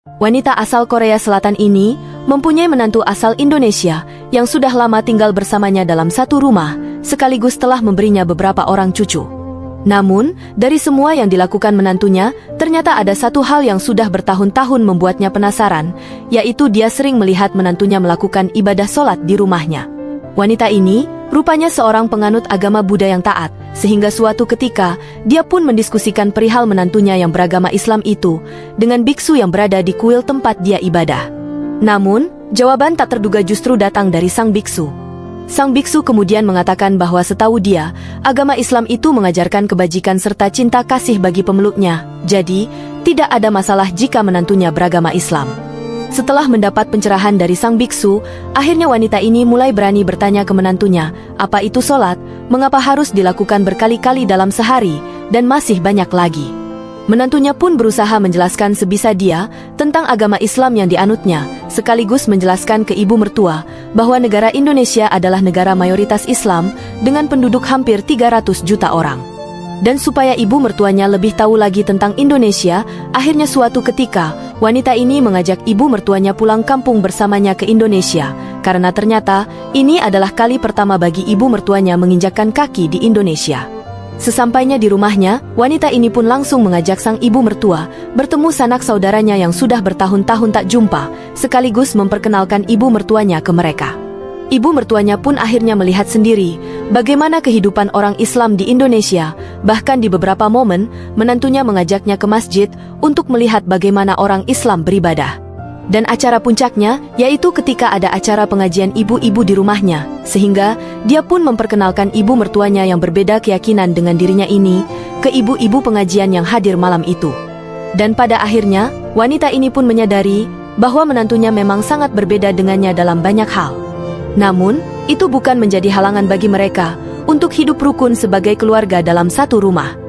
Wanita asal Korea Selatan ini mempunyai menantu asal Indonesia yang sudah lama tinggal bersamanya dalam satu rumah, sekaligus telah memberinya beberapa orang cucu. Namun, dari semua yang dilakukan menantunya, ternyata ada satu hal yang sudah bertahun-tahun membuatnya penasaran, yaitu dia sering melihat menantunya melakukan ibadah sholat di rumahnya. Wanita ini rupanya seorang penganut agama Buddha yang taat, sehingga suatu ketika dia pun mendiskusikan perihal menantunya yang beragama Islam itu dengan biksu yang berada di kuil tempat dia ibadah. Namun, jawaban tak terduga justru datang dari sang biksu. Sang biksu kemudian mengatakan bahwa setahu dia, agama Islam itu mengajarkan kebajikan serta cinta kasih bagi pemeluknya, jadi tidak ada masalah jika menantunya beragama Islam. Setelah mendapat pencerahan dari sang biksu, akhirnya wanita ini mulai berani bertanya ke menantunya, apa itu sholat, mengapa harus dilakukan berkali-kali dalam sehari, dan masih banyak lagi. Menantunya pun berusaha menjelaskan sebisa dia tentang agama Islam yang dianutnya, sekaligus menjelaskan ke ibu mertua bahwa negara Indonesia adalah negara mayoritas Islam dengan penduduk hampir 300 juta orang. Dan supaya ibu mertuanya lebih tahu lagi tentang Indonesia, akhirnya suatu ketika, wanita ini mengajak ibu mertuanya pulang kampung bersamanya ke Indonesia, karena ternyata ini adalah kali pertama bagi ibu mertuanya menginjakkan kaki di Indonesia. Sesampainya di rumahnya, wanita ini pun langsung mengajak sang ibu mertua bertemu sanak saudaranya yang sudah bertahun-tahun tak jumpa, sekaligus memperkenalkan ibu mertuanya ke mereka. Ibu mertuanya pun akhirnya melihat sendiri bagaimana kehidupan orang Islam di Indonesia, bahkan di beberapa momen, menantunya mengajaknya ke masjid untuk melihat bagaimana orang Islam beribadah. Dan acara puncaknya, yaitu ketika ada acara pengajian ibu-ibu di rumahnya, sehingga dia pun memperkenalkan ibu mertuanya yang berbeda keyakinan dengan dirinya ini ke ibu-ibu pengajian yang hadir malam itu. Dan pada akhirnya, wanita ini pun menyadari bahwa menantunya memang sangat berbeda dengannya dalam banyak hal. Namun, itu bukan menjadi halangan bagi mereka untuk hidup rukun sebagai keluarga dalam satu rumah.